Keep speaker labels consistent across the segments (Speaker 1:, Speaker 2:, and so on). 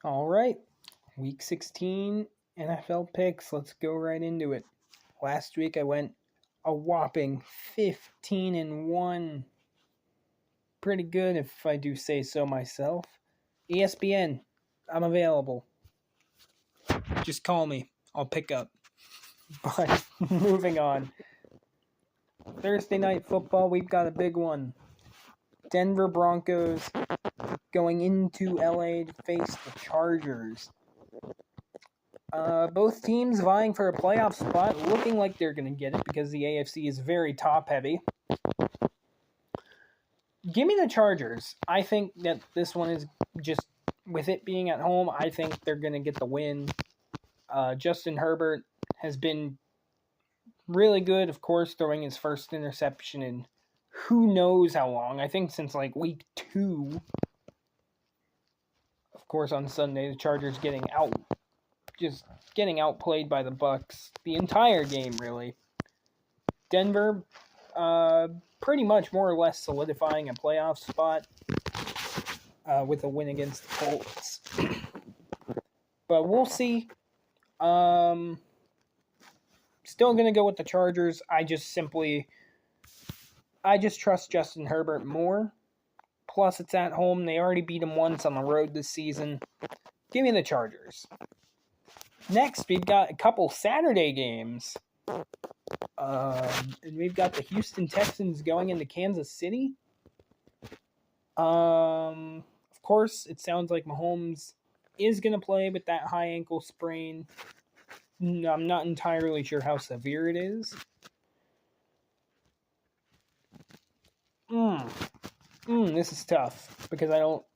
Speaker 1: All right, week 16 NFL picks. Let's go right into it. Last week I went a whopping 15-1. Pretty good if I do say so myself. ESPN, I'm available. Just call me. I'll pick up. But moving on. Thursday night football, we've got a big one. Denver Broncos going into LA to face the Chargers. Both teams vying for a playoff spot, looking like they're going to get it because the AFC is very top heavy. Give me the Chargers. I think that this one is just, with it being at home, I think they're going to get the win. Justin Herbert has been really good, of course, throwing his first interception in who knows how long. I think since like week 2. Of course, on Sunday, the Chargers getting outplayed by the Bucks the entire game, really. Denver, pretty much more or less solidifying a playoff spot with a win against the Colts. But we'll see. Still going to go with the Chargers. I just trust Justin Herbert more. Plus, it's at home. They already beat him once on the road this season. Give me the Chargers. Next, we've got a couple Saturday games. And we've got the Houston Texans going into Kansas City. Of course, it sounds like Mahomes is going to play with that high ankle sprain. I'm not entirely sure how severe it is. This is tough because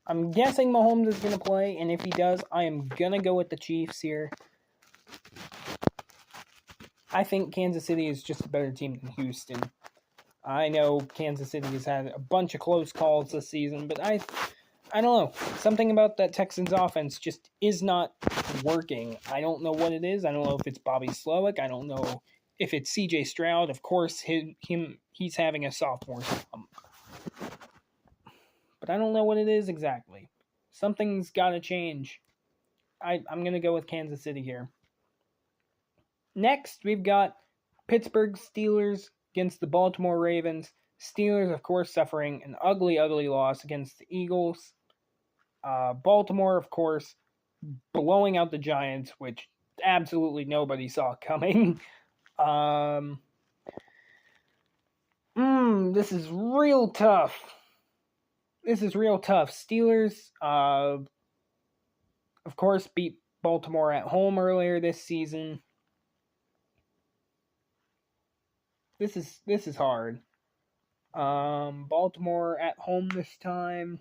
Speaker 1: I'm guessing Mahomes is going to play, and if he does, I am going to go with the Chiefs here. I think Kansas City is just a better team than Houston. I know Kansas City has had a bunch of close calls this season, but I don't know. Something about that Texans offense just is not working. I don't know what it is. I don't know if it's Bobby Slowick. I don't know if it's C.J. Stroud. Of course, he's having a sophomore slump. But I don't know what it is exactly. Something's got to change. I'm going to go with Kansas City here. Next, we've got Pittsburgh Steelers against the Baltimore Ravens. Steelers, of course, suffering an ugly, ugly loss against the Eagles. Baltimore, of course, blowing out the Giants, which absolutely nobody saw coming. This is real tough. Steelers, of course, beat Baltimore at home earlier this season. This is hard. Baltimore at home this time.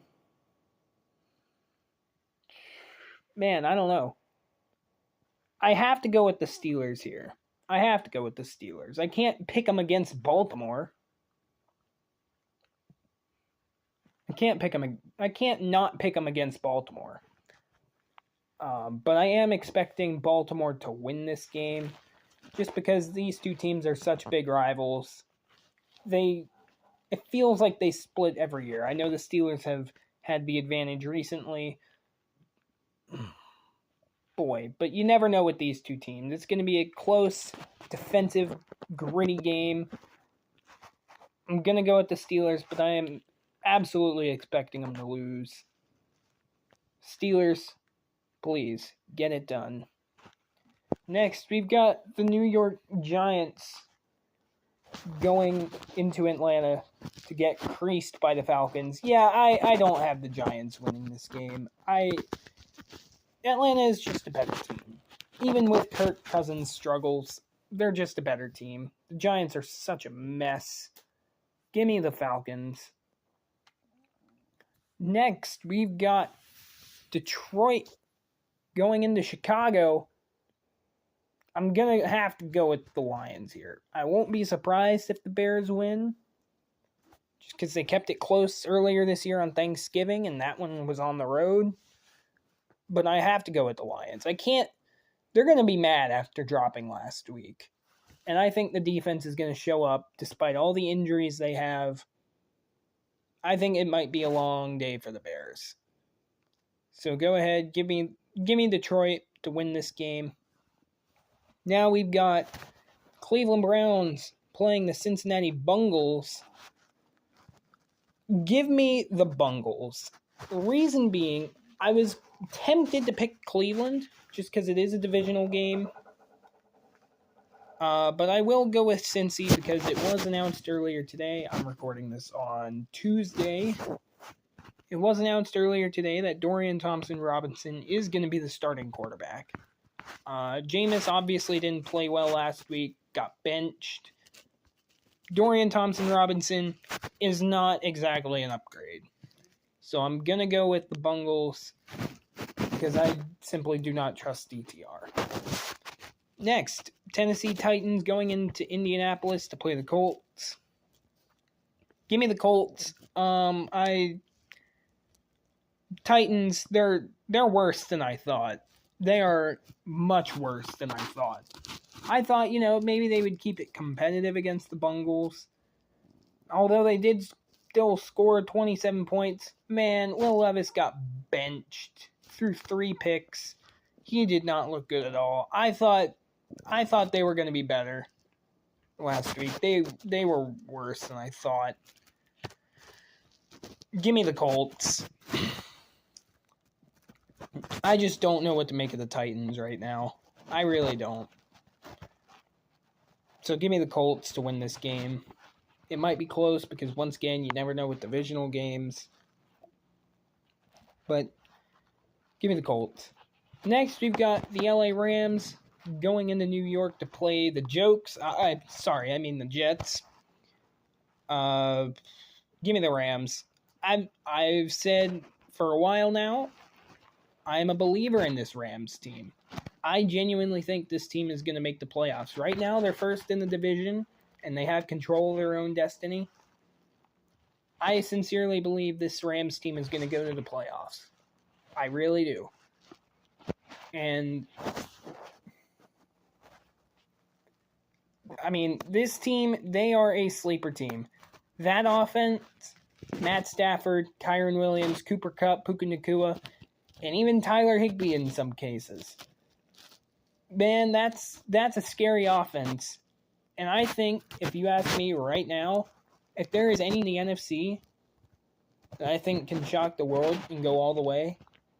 Speaker 1: Man, I don't know. I have to go with the Steelers here. I can't pick them against Baltimore. I can't not pick them against Baltimore. But I am expecting Baltimore to win this game, just because these two teams are such big rivals. It feels like they split every year. I know the Steelers have had the advantage recently. Boy, but you never know with these two teams. It's going to be a close, defensive, gritty game. I'm going to go with the Steelers, but I am absolutely expecting them to lose. Steelers, please, get it done. Next, we've got the New York Giants going into Atlanta to get creased by the Falcons. Yeah, I don't have the Giants winning this game. Atlanta is just a better team. Even with Kirk Cousins' struggles, they're just a better team. The Giants are such a mess. Give me the Falcons. Next, we've got Detroit going into Chicago. I'm going to have to go with the Lions here. I won't be surprised if the Bears win, just because they kept it close earlier this year on Thanksgiving, and that one was on the road. But I have to go with the Lions. They're going to be mad after dropping last week. And I think the defense is going to show up despite all the injuries they have. I think it might be a long day for the Bears. So go ahead, give me Detroit to win this game. Now we've got Cleveland Browns playing the Cincinnati Bengals. Give me the Bengals. The reason being, I was tempted to pick Cleveland just because it is a divisional game. But I will go with Cincy because it was announced earlier today. I'm recording this on Tuesday. It was announced earlier today that Dorian Thompson-Robinson is going to be the starting quarterback. Jameis obviously didn't play well last week, got benched. Dorian Thompson-Robinson is not exactly an upgrade. So I'm going to go with the Bengals because I simply do not trust DTR. Next, Tennessee Titans going into Indianapolis to play the Colts. Give me the Colts. Titans, they're worse than I thought. They are much worse than I thought. I thought, maybe they would keep it competitive against the Bengals. Although they did still score 27 points. Man, Will Levis got benched through 3 picks. He did not look good at all. I thought they were going to be better last week. They were worse than I thought. Give me the Colts. I just don't know what to make of the Titans right now. I really don't. So give me the Colts to win this game. It might be close because, once again, you never know with divisional games. But give me the Colts. Next, we've got the LA Rams going into New York to play the Jokes. I mean the Jets. Give me the Rams. I've said for a while now, I'm a believer in this Rams team. I genuinely think this team is going to make the playoffs. Right now, they're first in the division, and they have control of their own destiny. I sincerely believe this Rams team is going to go to the playoffs. I really do. And I mean, this team, they are a sleeper team. That offense, Matt Stafford, Kyren Williams, Cooper Kupp, Puka Nacua, and even Tyler Higbee in some cases. Man, that's a scary offense. And I think, if you ask me right now, if there is any in the NFC that I think can shock the world and go all the way,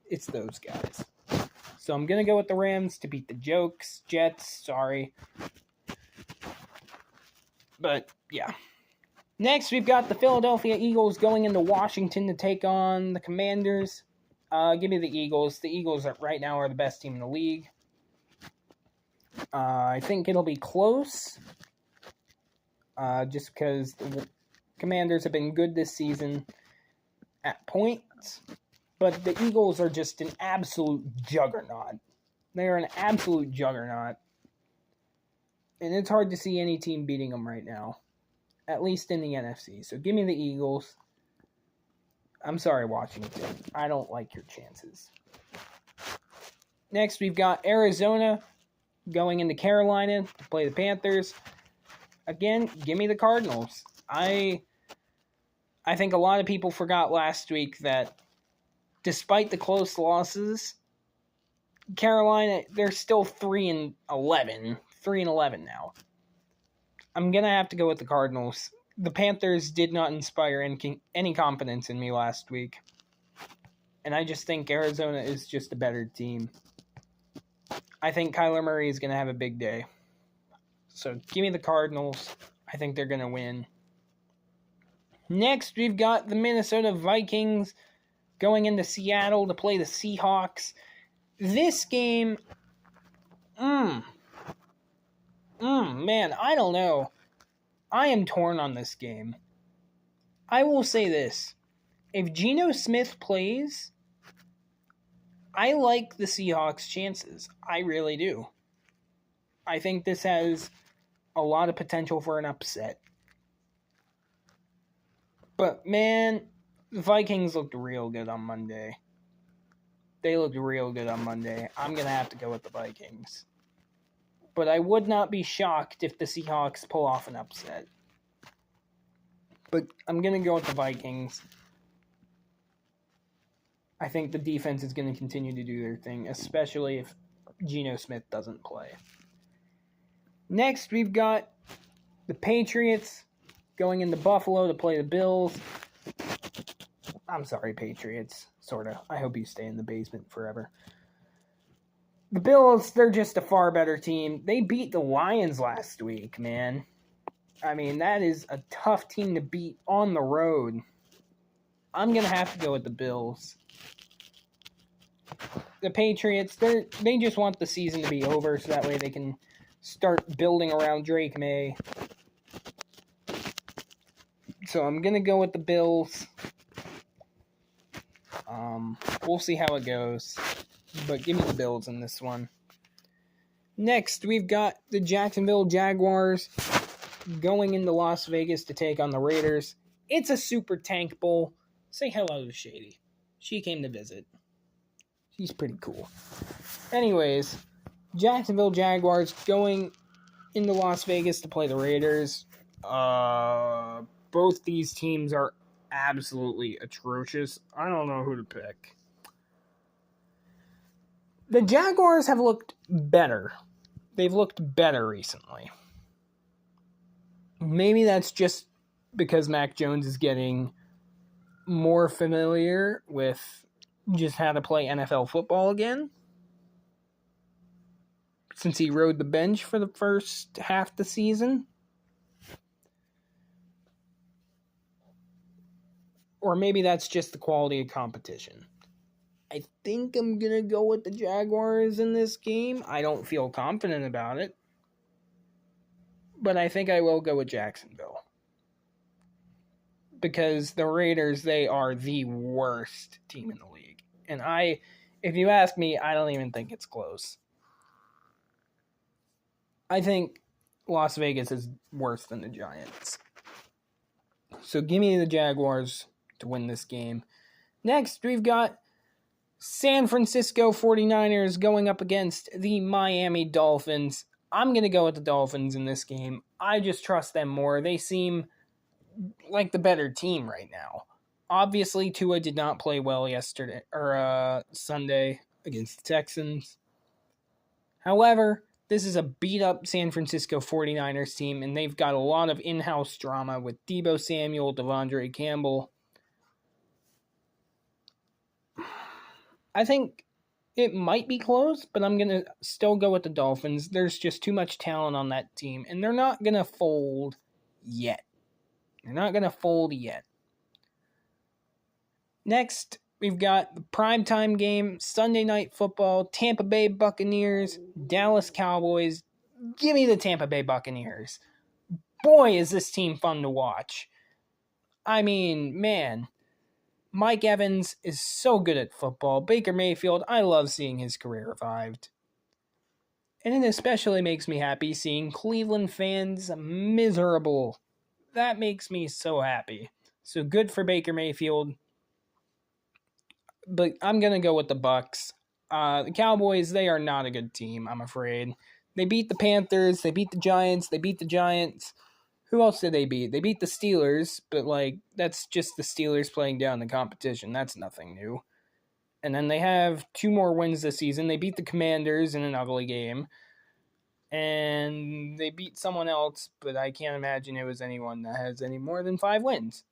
Speaker 1: it's those guys. So I'm going to go with the Rams to beat the Jets. Sorry. But, yeah. Next, we've got the Philadelphia Eagles going into Washington to take on the Commanders. Give me the Eagles. The Eagles right now are the best team in the league. I think it'll be close. Just because the Commanders have been good this season at points. But the Eagles are just an absolute juggernaut. They are an absolute juggernaut. And it's hard to see any team beating them right now. At least in the NFC. So give me the Eagles. I'm sorry, Washington. I don't like your chances. Next, we've got Arizona going into Carolina to play the Panthers. Again, give me the Cardinals. I think a lot of people forgot last week that despite the close losses, Carolina, they're still 3-11. 3-11 now. I'm going to have to go with the Cardinals. The Panthers did not inspire any confidence in me last week. And I just think Arizona is just a better team. I think Kyler Murray is going to have a big day. So give me the Cardinals. I think they're going to win. Next, we've got the Minnesota Vikings going into Seattle to play the Seahawks. This game, man, I don't know. I am torn on this game. I will say this. If Geno Smith plays, I like the Seahawks' chances. I really do. I think this has a lot of potential for an upset. But, man, the Vikings looked real good on Monday. They looked real good on Monday. I'm going to have to go with the Vikings. But I would not be shocked if the Seahawks pull off an upset. But I'm going to go with the Vikings. I think the defense is going to continue to do their thing, especially if Geno Smith doesn't play. Next, we've got the Patriots going into Buffalo to play the Bills. I'm sorry, Patriots. Sort of. I hope you stay in the basement forever. The Bills, they're just a far better team. They beat the Lions last week, man. I mean, that is a tough team to beat on the road. I'm going to have to go with the Bills. The Patriots, they just want the season to be over so that way they can start building around Drake May. So I'm going to go with the Bills. We'll see how it goes. But give me the Bills in this one. Next, we've got the Jacksonville Jaguars going into Las Vegas to take on the Raiders. It's a Super Tank Bowl. Say hello to Shady. She came to visit. She's pretty cool. Anyways, Jacksonville Jaguars going into Las Vegas to play the Raiders. Both these teams are absolutely atrocious. I don't know who to pick. The Jaguars have looked better. They've looked better recently. Maybe that's just because Mac Jones is getting more familiar with just how to play NFL football again. Since he rode the bench for the first half of the season. Or maybe that's just the quality of competition. I think I'm going to go with the Jaguars in this game. I don't feel confident about it. But I think I will go with Jacksonville. Because the Raiders, they are the worst team in the league. And if you ask me, I don't even think it's close. I think Las Vegas is worse than the Giants. So give me the Jaguars to win this game. Next, we've got San Francisco 49ers going up against the Miami Dolphins. I'm going to go with the Dolphins in this game. I just trust them more. They seem like the better team right now. Obviously, Tua did not play well Sunday against the Texans. However, this is a beat-up San Francisco 49ers team, and they've got a lot of in-house drama with Deebo Samuel, Devondre Campbell. I think it might be close, but I'm going to still go with the Dolphins. There's just too much talent on that team, and they're not going to fold yet. Next, we've got the primetime game, Sunday Night Football, Tampa Bay Buccaneers, Dallas Cowboys. Give me the Tampa Bay Buccaneers. Boy, is this team fun to watch. I mean, man, Mike Evans is so good at football. Baker Mayfield, I love seeing his career revived. And it especially makes me happy seeing Cleveland fans miserable. That makes me so happy. So good for Baker Mayfield. But I'm going to go with the Bucs. The Cowboys, they are not a good team, I'm afraid. They beat the Panthers, they beat the Giants, Who else did they beat? They beat the Steelers, but that's just the Steelers playing down the competition. That's nothing new. And then they have 2 more wins this season. They beat the Commanders in an ugly game. And they beat someone else, but I can't imagine it was anyone that has any more than 5 wins.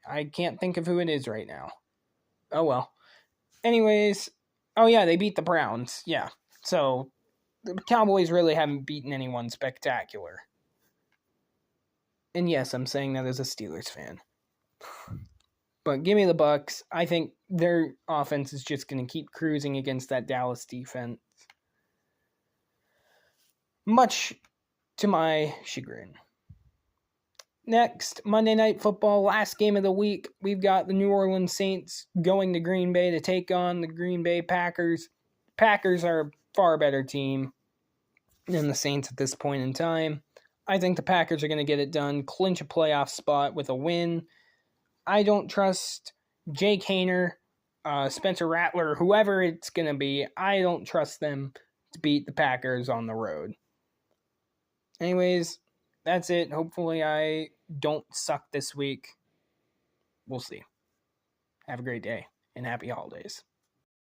Speaker 1: I can't think of who it is right now. Oh well. Anyways, they beat the Browns. Yeah. So the Cowboys really haven't beaten anyone spectacular. And yes, I'm saying that as a Steelers fan. But give me the Bucs. I think their offense is just going to keep cruising against that Dallas defense. Much to my chagrin. Next, Monday Night Football, last game of the week. We've got the New Orleans Saints going to Green Bay to take on the Green Bay Packers. Packers are a far better team than the Saints at this point in time. I think the Packers are going to get it done, clinch a playoff spot with a win. I don't trust Jake Haener, Spencer Rattler, whoever it's going to be. I don't trust them to beat the Packers on the road. Anyways, that's it. Hopefully I don't suck this week. We'll see. Have a great day and happy holidays.